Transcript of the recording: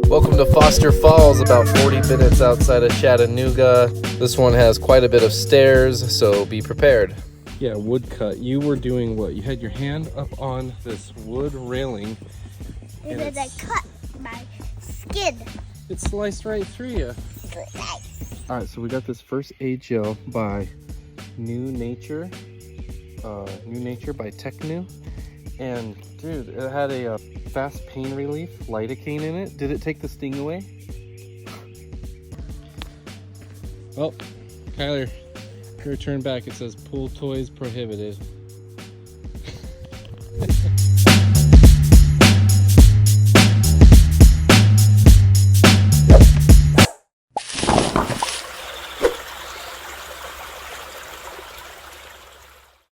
Welcome to Foster Falls, about 40 minutes outside of Chattanooga. This one has quite a bit of stairs, so be prepared. Yeah, woodcut. You were doing what? You had your hand up on this wood railing. And then I cut my skin. It sliced right through you. All right, so we got this first aid gel by New Nature by Technu. And dude, it had a fast pain relief lidocaine in it. Did it take the sting away? Oh, Kyler, your turn back. It says pool toys prohibited.